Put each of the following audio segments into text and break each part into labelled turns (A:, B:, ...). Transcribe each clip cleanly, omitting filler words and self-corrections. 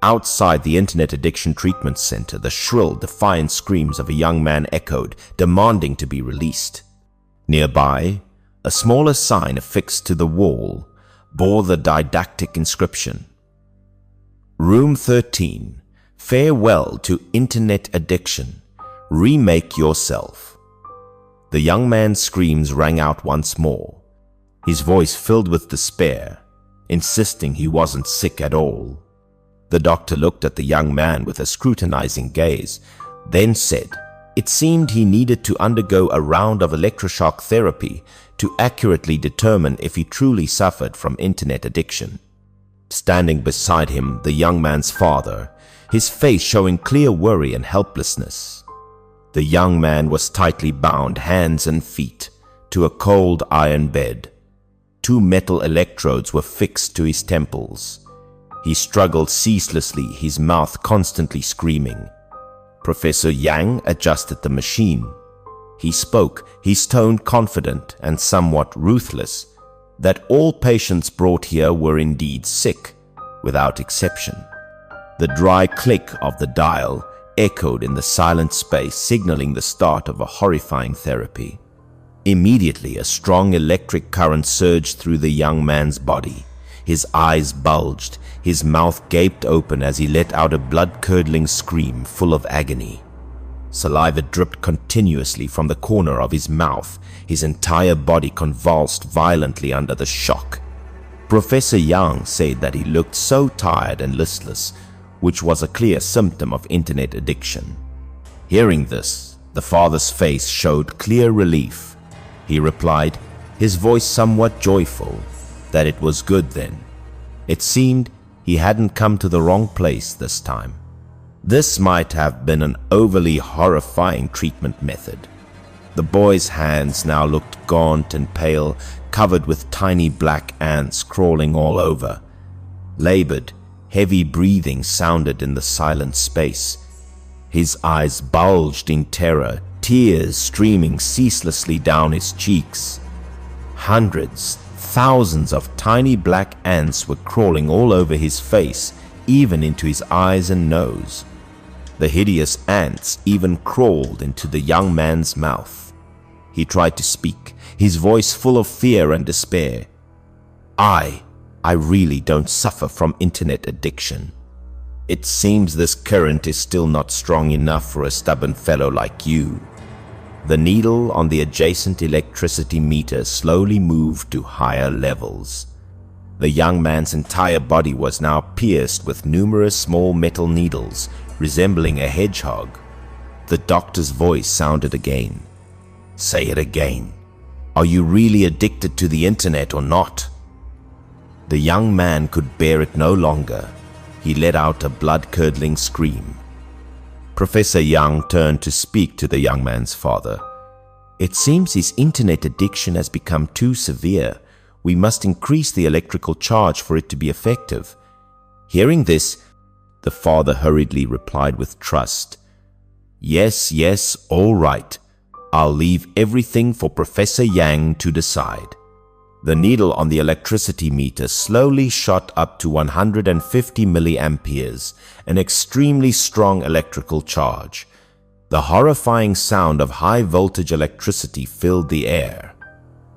A: outside the Internet Addiction Treatment Center, the shrill, defiant screams of a young man echoed, demanding to be released. Nearby, a smaller sign affixed to the wall bore the didactic inscription, "Room 13, farewell to Internet Addiction. Remake yourself." The young man's screams rang out once more, his voice filled with despair, insisting he wasn't sick at all. The doctor looked at the young man with a scrutinizing gaze, then said it seemed he needed to undergo a round of electroshock therapy to accurately determine if he truly suffered from internet addiction. Standing beside him, the young man's father, his face showing clear worry and helplessness. The young man was tightly bound, hands and feet, to a cold iron bed. 2 metal electrodes were fixed to his temples. He struggled ceaselessly, his mouth constantly screaming. Professor Yang adjusted the machine. He spoke, his tone confident and somewhat ruthless, that all patients brought here were indeed sick, without exception. The dry click of the dial echoed in the silent space, signaling the start of a horrifying therapy. Immediately, a strong electric current surged through the young man's body. His eyes bulged, his mouth gaped open as he let out a blood-curdling scream full of agony. Saliva dripped continuously from the corner of his mouth. His entire body convulsed violently under the shock. Professor Yang said that he looked so tired and listless, which was a clear symptom of internet addiction. Hearing this, the father's face showed clear relief. He replied, his voice somewhat joyful, that it was good then. It seemed he hadn't come to the wrong place this time. This might have been an overly horrifying treatment method. The boy's hands now looked gaunt and pale, covered with tiny black ants crawling all over. Labored, heavy breathing sounded in the silent space. His eyes bulged in terror, tears streaming ceaselessly down his cheeks. Hundreds, thousands of tiny black ants were crawling all over his face, even into his eyes and nose. The hideous ants even crawled into the young man's mouth. He tried to speak, his voice full of fear and despair. I really don't suffer from internet addiction. It seems this current is still not strong enough for a stubborn fellow like you." The needle on the adjacent electricity meter slowly moved to higher levels. The young man's entire body was now pierced with numerous small metal needles, resembling a hedgehog. The doctor's voice sounded again. "Say it again. Are you really addicted to the internet or not?" The young man could bear it no longer. He let out a blood-curdling scream. Professor Yang turned to speak to the young man's father. "It seems his internet addiction has become too severe. We must increase the electrical charge for it to be effective." Hearing this, the father hurriedly replied with trust, Yes, all right. I'll leave everything for Professor Yang to decide." The needle on the electricity meter slowly shot up to 150 milliamperes, an extremely strong electrical charge. The horrifying sound of high-voltage electricity filled the air.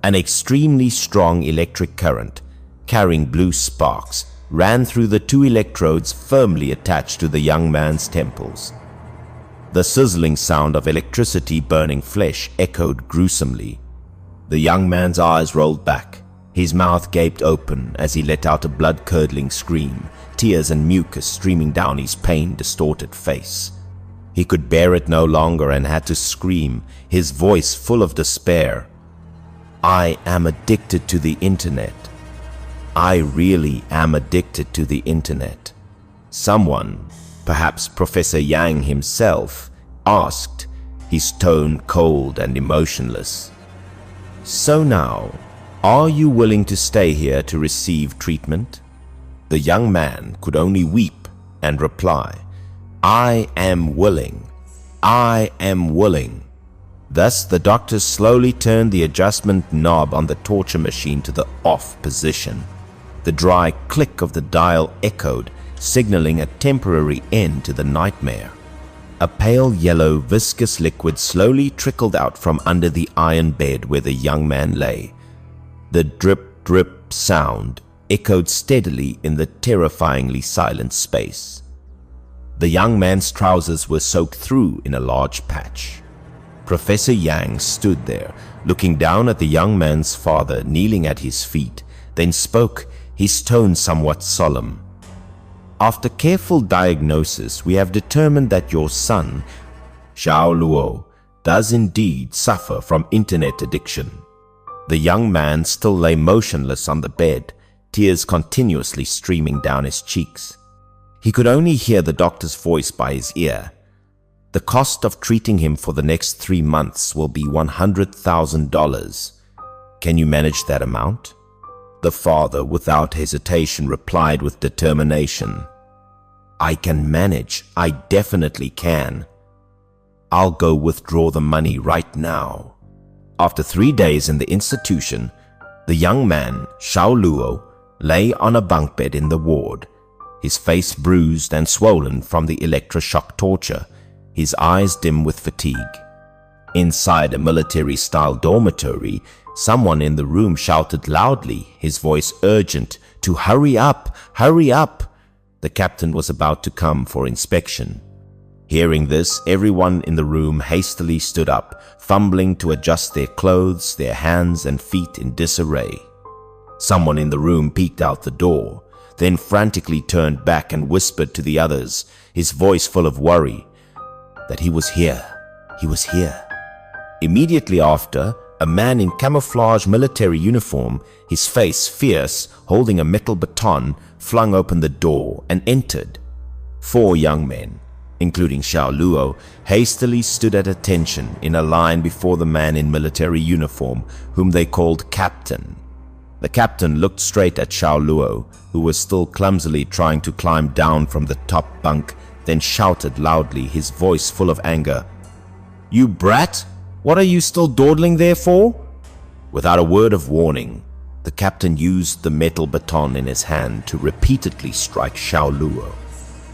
A: An extremely strong electric current, carrying blue sparks, ran through the 2 electrodes firmly attached to the young man's temples. The sizzling sound of electricity burning flesh echoed gruesomely. The young man's eyes rolled back. His mouth gaped open as he let out a blood-curdling scream, tears and mucus streaming down his pain-distorted face. He could bear it no longer and had to scream, his voice full of despair. "I am addicted to the internet. I really am addicted to the internet." Someone, perhaps Professor Yang himself, asked, his tone cold and emotionless. "So now, are you willing to stay here to receive treatment?" The young man could only weep and reply, "I am willing. I am willing." Thus, the doctor slowly turned the adjustment knob on the torture machine to the off position. The dry click of the dial echoed, signaling a temporary end to the nightmare. A pale yellow viscous liquid slowly trickled out from under the iron bed where the young man lay. The drip-drip sound echoed steadily in the terrifyingly silent space. The young man's trousers were soaked through in a large patch. Professor Yang stood there, looking down at the young man's father kneeling at his feet, then spoke, his tone somewhat solemn. "After careful diagnosis, we have determined that your son, Xiao Luo, does indeed suffer from internet addiction." The young man still lay motionless on the bed, tears continuously streaming down his cheeks. He could only hear the doctor's voice by his ear. "The cost of treating him for the next 3 months will be $100,000. Can you manage that amount?" The father, without hesitation, replied with determination, "I can manage. I definitely can. I'll go withdraw the money right now." After 3 days in the institution, the young man, Xiao Luo, lay on a bunk bed in the ward, his face bruised and swollen from the electroshock torture, his eyes dim with fatigue. Inside a military-style dormitory, someone in the room shouted loudly, his voice urgent, to hurry up, hurry up. The captain was about to come for inspection. Hearing this, everyone in the room hastily stood up, fumbling to adjust their clothes, their hands and feet in disarray. Someone in the room peeked out the door, then frantically turned back and whispered to the others, his voice full of worry, that he was here. He was here. Immediately after, a man in camouflage military uniform, his face fierce, holding a metal baton, flung open the door and entered. 4 young men, including Xiao Luo, hastily stood at attention in a line before the man in military uniform, whom they called Captain. The captain looked straight at Xiao Luo, who was still clumsily trying to climb down from the top bunk, then shouted loudly, his voice full of anger, "You brat! What are you still dawdling there for?" Without a word of warning, the captain used the metal baton in his hand to repeatedly strike Xiao Luo.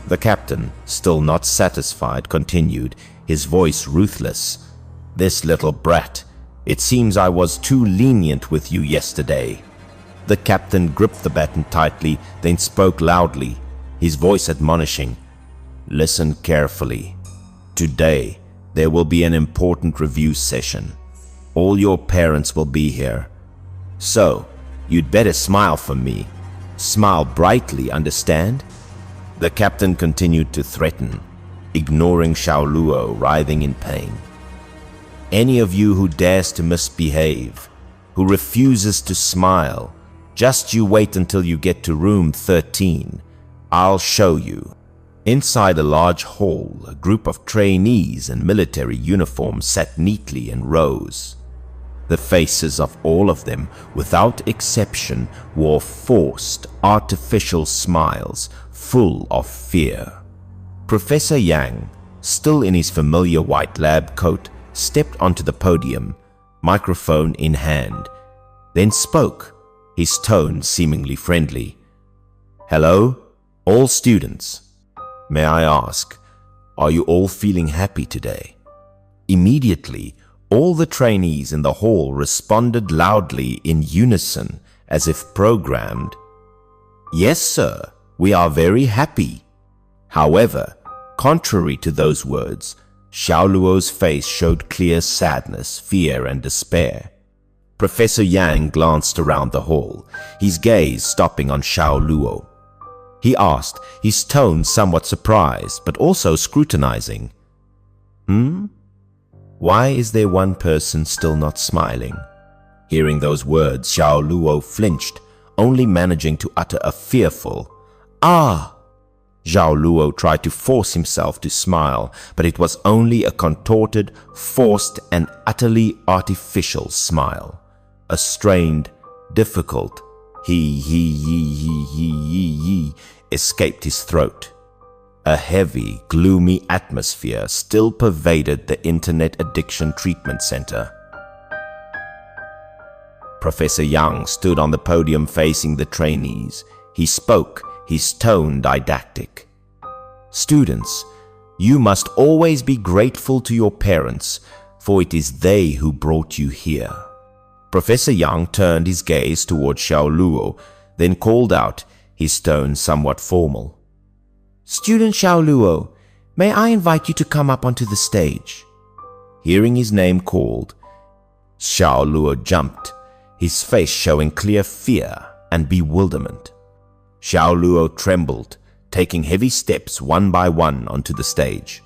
A: The captain, still not satisfied, continued, his voice ruthless, "This little brat, it seems I was too lenient with you yesterday." The captain gripped the baton tightly, then spoke loudly, his voice admonishing, "Listen carefully. Today, there will be an important review session. All your parents will be here. So, you'd better smile for me. Smile brightly, understand?" The captain continued to threaten, ignoring Xiao Luo writhing in pain. "Any of you who dares to misbehave, who refuses to smile, just you wait until you get to room 13. I'll show you." Inside a large hall, a group of trainees in military uniforms sat neatly in rows. The faces of all of them, without exception, wore forced, artificial smiles, full of fear. Professor Yang, still in his familiar white lab coat, stepped onto the podium, microphone in hand, then spoke, his tone seemingly friendly. "Hello, all students. May I ask, are you all feeling happy today?" Immediately, all the trainees in the hall responded loudly in unison, as if programmed. "Yes, sir, we are very happy." However, contrary to those words, Xiao Luo's face showed clear sadness, fear and despair. Professor Yang glanced around the hall, his gaze stopping on Xiao Luo. He asked, his tone somewhat surprised but also scrutinizing, Why is there one person still not smiling?" Hearing those words, Xiao Luo flinched, only managing to utter a fearful, "Ah!" Xiao Luo tried to force himself to smile, but it was only a contorted, forced and utterly artificial smile. A strained, difficult he escaped his throat. A heavy, gloomy atmosphere still pervaded the Internet Addiction Treatment Center. Professor Yang stood on the podium facing the trainees. He spoke, his tone didactic. "Students, you must always be grateful to your parents, for it is they who brought you here." Professor Yang turned his gaze toward Xiao Luo, then called out, his tone somewhat formal. "Student Xiao Luo, may I invite you to come up onto the stage?" Hearing his name called, Xiao Luo jumped, his face showing clear fear and bewilderment. Xiao Luo trembled, taking heavy steps one by one onto the stage.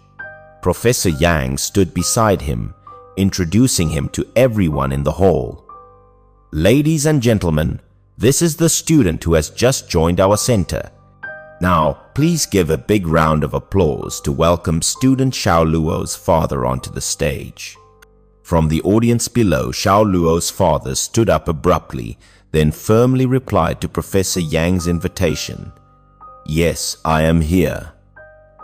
A: Professor Yang stood beside him, introducing him to everyone in the hall. "Ladies and gentlemen, this is the student who has just joined our center. Now, please give a big round of applause to welcome student Xiao Luo's father onto the stage." From the audience below, Xiao Luo's father stood up abruptly, then firmly replied to Professor Yang's invitation. "Yes, I am here."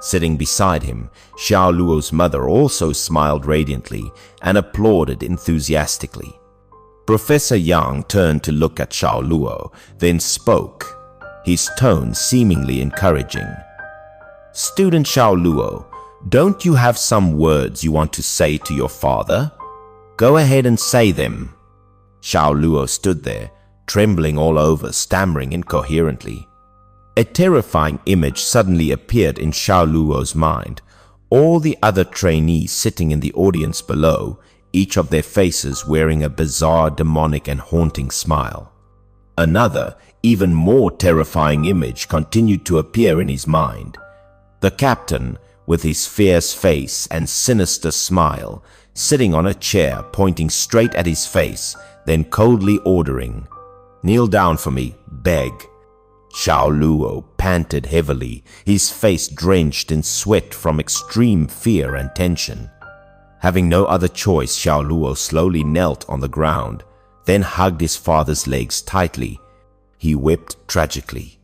A: Sitting beside him, Xiao Luo's mother also smiled radiantly and applauded enthusiastically. Professor Yang turned to look at Xiao Luo, then spoke, his tone seemingly encouraging. "Student Xiao Luo, don't you have some words you want to say to your father? Go ahead and say them." Xiao Luo stood there, trembling all over, stammering incoherently. A terrifying image suddenly appeared in Xiao Luo's mind. All the other trainees sitting in the audience below, each of their faces wearing a bizarre, demonic and haunting smile. Another, even more terrifying image continued to appear in his mind. The captain, with his fierce face and sinister smile, sitting on a chair pointing straight at his face, then coldly ordering, "Kneel down for me, beg." Xiao Luo panted heavily, his face drenched in sweat from extreme fear and tension. Having no other choice, Xiao Luo slowly knelt on the ground, then hugged his father's legs tightly. He wept tragically.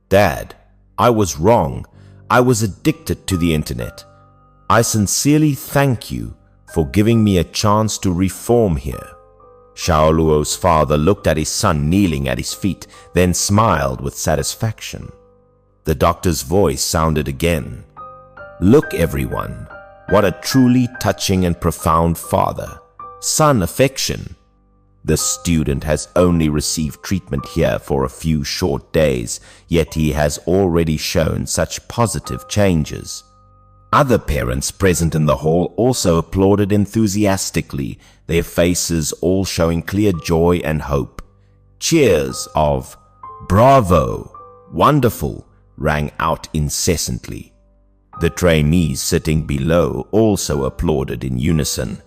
A: "Dad, I was wrong. I was addicted to the internet. I sincerely thank you for giving me a chance to reform here." Xiao Luo's father looked at his son kneeling at his feet, then smiled with satisfaction. The doctor's voice sounded again. "Look, everyone, what a truly touching and profound father-son affection. The student has only received treatment here for a few short days, yet he has already shown such positive changes." Other parents present in the hall also applauded enthusiastically, their faces all showing clear joy and hope. Cheers of "Bravo! Wonderful!" rang out incessantly. The trainees sitting below also applauded in unison.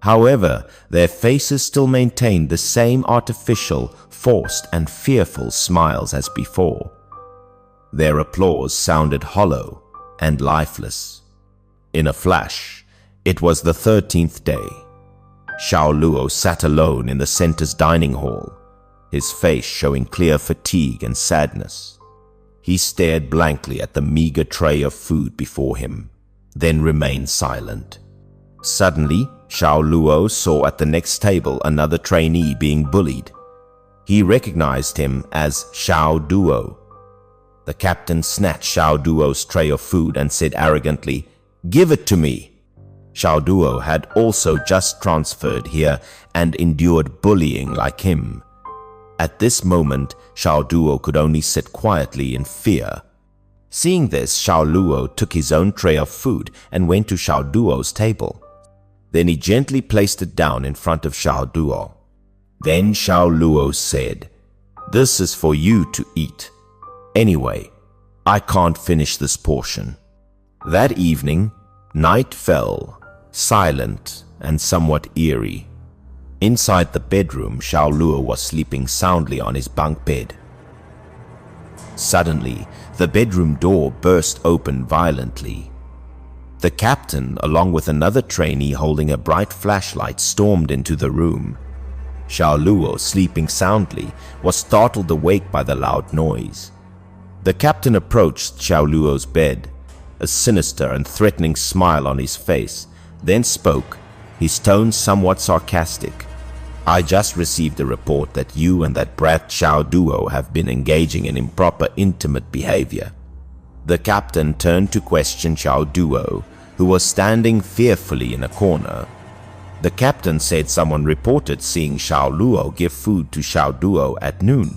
A: However, their faces still maintained the same artificial, forced and fearful smiles as before. Their applause sounded hollow and lifeless. In a flash, it was the 13th day. Xiao Luo sat alone in the center's dining hall, his face showing clear fatigue and sadness. He stared blankly at the meager tray of food before him, then remained silent. Suddenly, Xiao Luo saw at the next table another trainee being bullied. He recognized him as Xiao Duo. The captain snatched Xiao Duo's tray of food and said arrogantly, "Give it to me." Xiao Duo had also just transferred here and endured bullying like him. At this moment, Xiao Duo could only sit quietly in fear. Seeing this, Xiao Luo took his own tray of food and went to Xiao Duo's table. Then he gently placed it down in front of Xiao Duo. Then Xiao Luo said, "This is for you to eat. Anyway, I can't finish this portion." That evening, night fell, silent and somewhat eerie. Inside the bedroom, Xiao Luo was sleeping soundly on his bunk bed. Suddenly, the bedroom door burst open violently. The captain, along with another trainee holding a bright flashlight, stormed into the room. Xiao Luo, sleeping soundly, was startled awake by the loud noise. The captain approached Xiao Luo's bed, a sinister and threatening smile on his face, then spoke, his tone somewhat sarcastic. I just received a report that you and that brat Xiao Duo have been engaging in improper intimate behavior." The captain turned to question Xiao Duo, who was standing fearfully in a corner. The captain said someone reported seeing Xiao Luo give food to Xiao Duo at noon.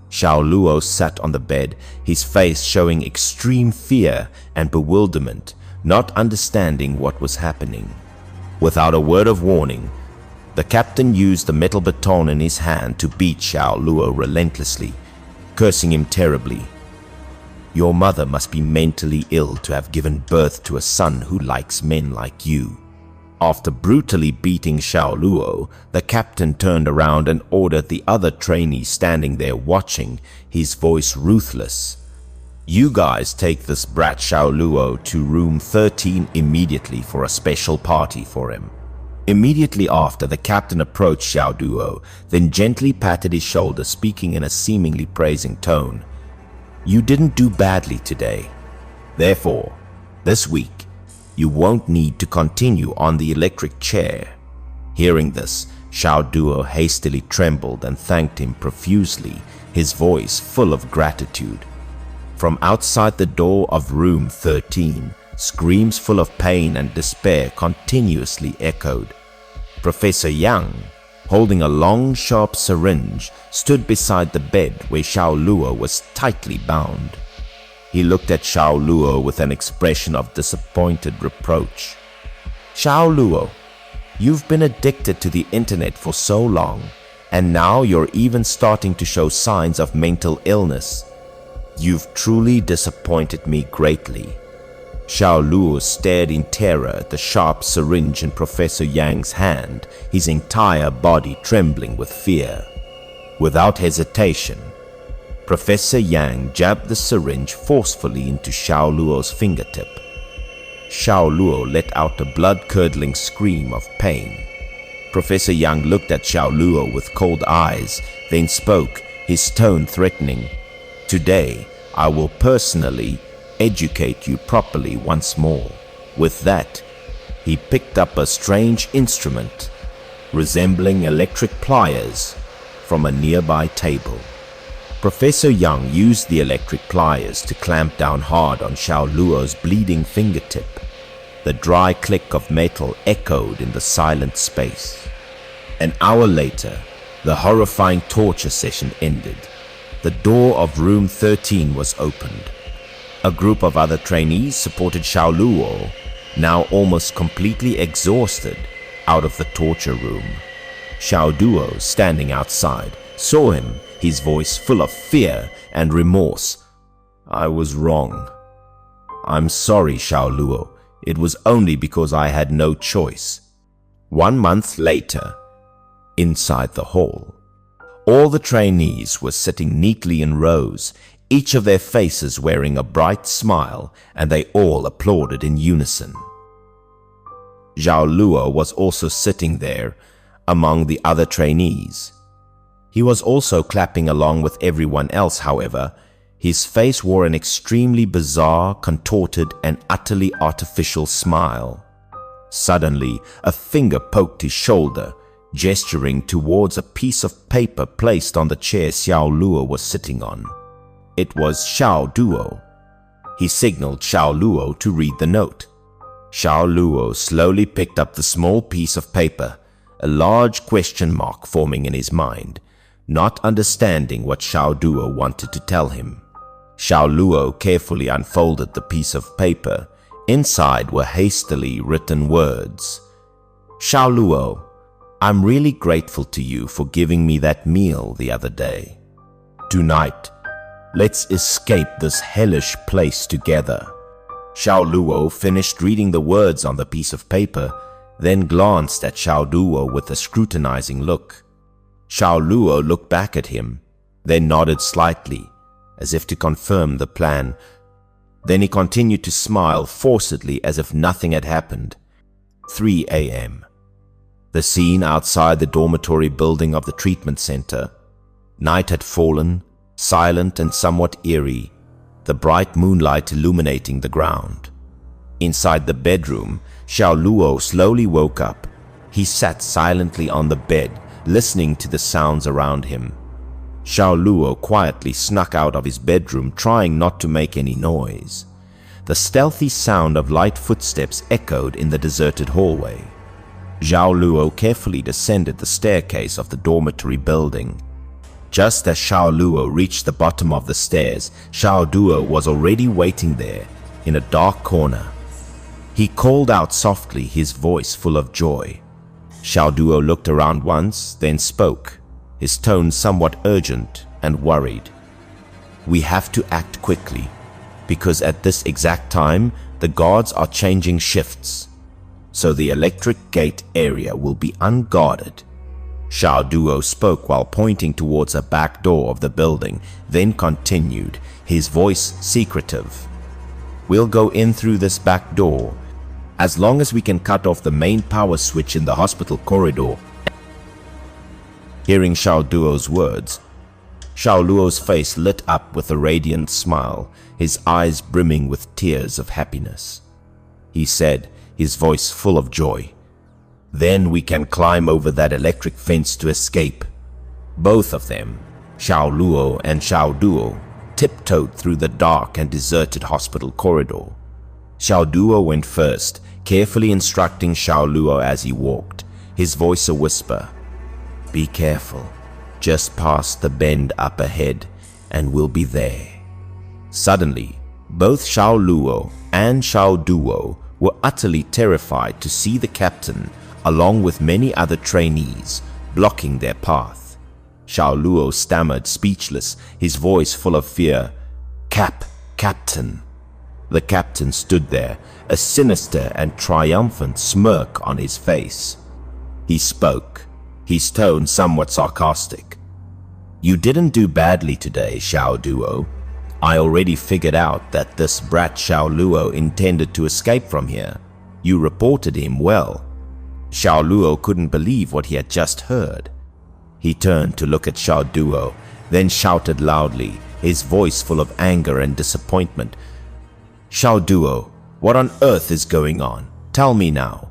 A: Xiao Luo sat on the bed, his face showing extreme fear and bewilderment, not understanding what was happening. Without a word of warning, the captain used the metal baton in his hand to beat Xiao Luo relentlessly, cursing him terribly. "Your mother must be mentally ill to have given birth to a son who likes men like you." After brutally beating Xiao Luo, the captain turned around and ordered the other trainees standing there watching, his voice ruthless. "You guys take this brat Xiao Luo to room 13 immediately for a special party for him." Immediately after, the captain approached Xiao Duo, then gently patted his shoulder, speaking in a seemingly praising tone. "You didn't do badly today. Therefore, this week, you won't need to continue on the electric chair." Hearing this, Xiao Duo hastily trembled and thanked him profusely, his voice full of gratitude. From outside the door of room 13, screams full of pain and despair continuously echoed. Professor Yang, holding a long, sharp syringe, stood beside the bed where Xiao Luo was tightly bound. He looked at Xiao Luo with an expression of disappointed reproach. "Xiao Luo, you've been addicted to the internet for so long, and now you're even starting to show signs of mental illness. You've truly disappointed me greatly." Xiao Luo stared in terror at the sharp syringe in Professor Yang's hand, his entire body trembling with fear. Without hesitation, Professor Yang jabbed the syringe forcefully into Xiao Luo's fingertip. Xiao Luo let out a blood-curdling scream of pain. Professor Yang looked at Xiao Luo with cold eyes, then spoke, his tone threatening. "Today, I will personally educate you properly once more." With that, he picked up a strange instrument, resembling electric pliers, from a nearby table. Professor Yang used the electric pliers to clamp down hard on Xiao Luo's bleeding fingertip. The dry click of metal echoed in the silent space. An hour later, the horrifying torture session ended. The door of room 13 was opened. A group of other trainees supported Xiao Luo, now almost completely exhausted, out of the torture room. Xiao Duo, standing outside, saw him, his voice full of fear and remorse. "I was wrong. I'm sorry, Xiao Luo. It was only because I had no choice." 1 month later, inside the hall, all the trainees were sitting neatly in rows, each of their faces wearing a bright smile, and they all applauded in unison. Xiao Luo was also sitting there among the other trainees. He was also clapping along with everyone else. However, his face wore an extremely bizarre, contorted, and utterly artificial smile. Suddenly, a finger poked his shoulder, gesturing towards a piece of paper placed on the chair Xiao Luo was sitting on. It was Xiao Duo. He signaled Xiao Luo to read the note. Xiao Luo slowly picked up the small piece of paper, a large question mark forming in his mind, not understanding what Xiao Duo wanted to tell him. Xiao Luo carefully unfolded the piece of paper. Inside were hastily written words. "Xiao Luo, I'm really grateful to you for giving me that meal the other day. Tonight, let's escape this hellish place together." Xiao Luo finished reading the words on the piece of paper, then glanced at Xiao Duo with a scrutinizing look. Xiao Luo looked back at him, then nodded slightly, as if to confirm the plan. Then he continued to smile forcedly as if nothing had happened. 3 a.m. The scene outside the dormitory building of the treatment center. Night had fallen, silent and somewhat eerie, the bright moonlight illuminating the ground. Inside the bedroom, Xiao Luo slowly woke up. He sat silently on the bed, listening to the sounds around him. Xiao Luo quietly snuck out of his bedroom, trying not to make any noise. The stealthy sound of light footsteps echoed in the deserted hallway. Xiao Luo carefully descended the staircase of the dormitory building. Just as Xiao Luo reached the bottom of the stairs, Xiao Duo was already waiting there in a dark corner. He called out softly, his voice full of joy. Xiao Duo looked around once, then spoke, his tone somewhat urgent and worried. "We have to act quickly, because at this exact time, the guards are changing shifts, so the electric gate area will be unguarded." Xiao Duo spoke while pointing towards a back door of the building, then continued, his voice secretive. "We'll go in through this back door, as long as we can cut off the main power switch in the hospital corridor." Hearing Xiao Duo's words, Xiao Luo's face lit up with a radiant smile, his eyes brimming with tears of happiness. He said, his voice full of joy, "Then we can climb over that electric fence to escape." Both of them, Xiao Luo and Xiao Duo, tiptoed through the dark and deserted hospital corridor. Xiao Duo went first, carefully instructing Xiao Luo as he walked, his voice a whisper. "Be careful, just past the bend up ahead, and we'll be there." Suddenly, both Xiao Luo and Xiao Duo were utterly terrified to see the captain, along with many other trainees, blocking their path. Xiao Luo stammered, speechless, his voice full of fear. Captain." The captain stood there, a sinister and triumphant smirk on his face. He spoke, his tone somewhat sarcastic. "You didn't do badly today, Xiao Duo. I already figured out that this brat Xiao Luo intended to escape from here. You reported him well." Xiao Luo couldn't believe what he had just heard. He turned to look at Xiao Duo, then shouted loudly, his voice full of anger and disappointment. "Xiao Duo, what on earth is going on? Tell me now."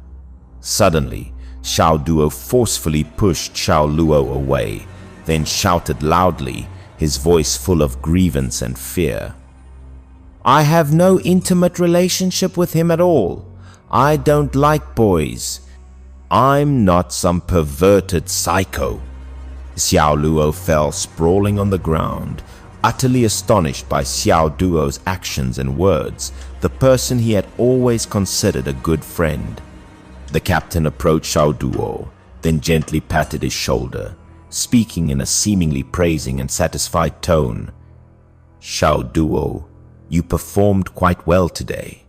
A: Suddenly, Xiao Duo forcefully pushed Xiao Luo away, then shouted loudly, his voice full of grievance and fear. "I have no intimate relationship with him at all. I don't like boys. I'm not some perverted psycho." Xiao Luo fell sprawling on the ground, utterly astonished by Xiao Duo's actions and words, the person he had always considered a good friend. The captain approached Xiao Duo, then gently patted his shoulder, speaking in a seemingly praising and satisfied tone. "Xiao Duo, you performed quite well today.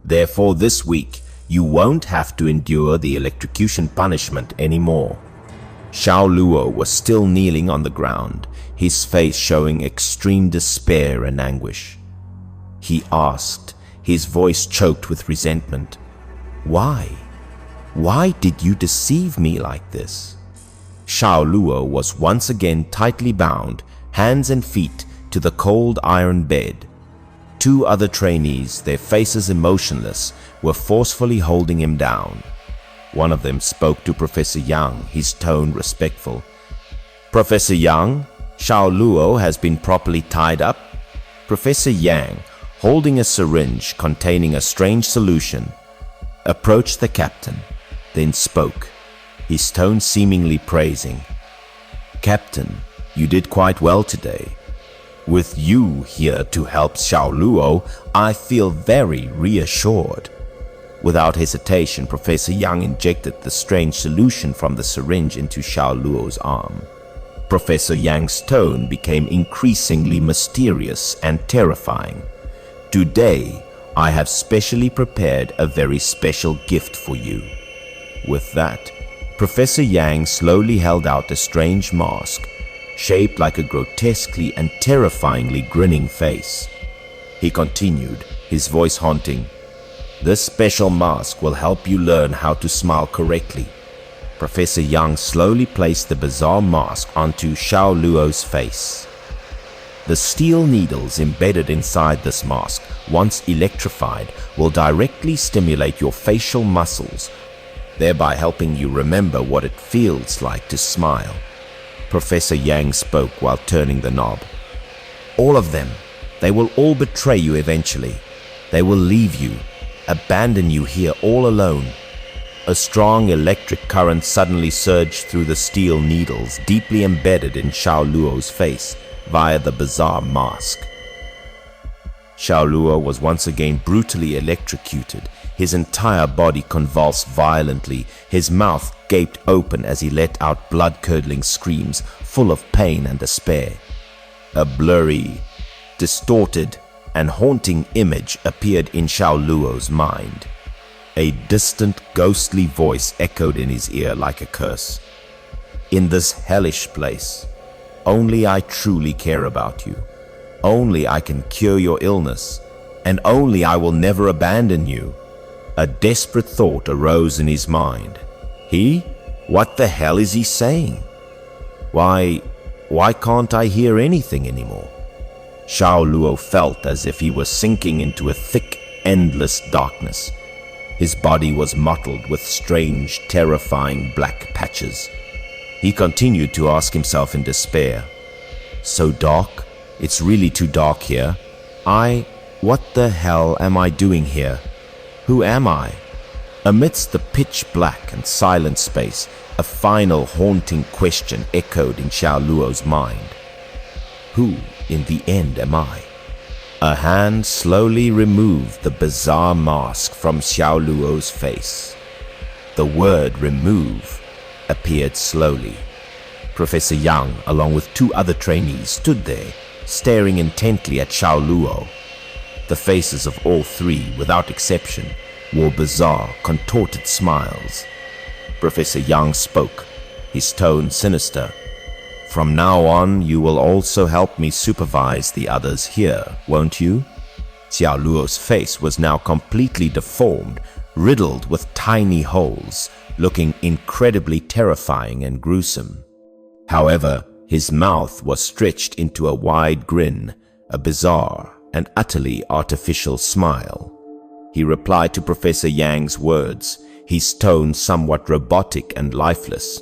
A: Therefore, this week, you won't have to endure the electrocution punishment anymore." Xiao Luo was still kneeling on the ground, his face showing extreme despair and anguish. He asked, his voice choked with resentment, "Why? Why did you deceive me like this?" Xiao Luo was once again tightly bound, hands and feet, to the cold iron bed. Two other trainees, their faces emotionless, were forcefully holding him down. One of them spoke to Professor Yang, his tone respectful. "Professor Yang, Xiao Luo has been properly tied up." Professor Yang, holding a syringe containing a strange solution, approached the captain, then spoke, his tone seemingly praising. "Captain, you did quite well today. With you here to help Xiao Luo, I feel very reassured." Without hesitation, Professor Yang injected the strange solution from the syringe into Xiao Luo's arm. Professor Yang's tone became increasingly mysterious and terrifying. "Today, I have specially prepared a very special gift for you." With that, Professor Yang slowly held out a strange mask, shaped like a grotesquely and terrifyingly grinning face. He continued, his voice haunting, "This special mask will help you learn how to smile correctly." Professor Yang slowly placed the bizarre mask onto Xiao Luo's face. The steel needles embedded inside this mask, once electrified, will directly stimulate your facial muscles, thereby helping you remember what it feels like to smile. Professor Yang spoke while turning the knob. All of them. They will all betray you eventually. They will leave you, abandon you here all alone. A strong electric current suddenly surged through the steel needles deeply embedded in Xiao Luo's face via the bizarre mask. Xiao Luo was once again brutally electrocuted. His entire body convulsed violently. His mouth gaped open as he let out blood-curdling screams full of pain and despair. A blurry, distorted, and haunting image appeared in Xiao Luo's mind. A distant, ghostly voice echoed in his ear like a curse. In this hellish place, only I truly care about you. Only I can cure your illness, and only I will never abandon you. A desperate thought arose in his mind. What the hell is he saying? Why can't I hear anything anymore? Xiao Luo felt as if he was sinking into a thick, endless darkness. His body was mottled with strange, terrifying black patches. He continued to ask himself in despair, so dark? It's really too dark here. What the hell am I doing here? Who am I? Amidst the pitch black and silent space, a final haunting question echoed in Xiao Luo's mind. Who, in the end, am I? A hand slowly removed the bizarre mask from Xiao Luo's face. The word remove appeared slowly. Professor Yang, along with 2 other trainees, stood there, staring intently at Xiao Luo. The faces of all 3, without exception, wore bizarre, contorted smiles. Professor Yang spoke, his tone sinister. From now on, you will also help me supervise the others here, won't you? Xiao Luo's face was now completely deformed, riddled with tiny holes, looking incredibly terrifying and gruesome. However, his mouth was stretched into a wide grin, a bizarre and utterly artificial smile. He replied to Professor Yang's words, his tone somewhat robotic and lifeless.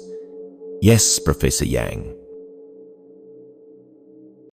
A: Yes, Professor Yang.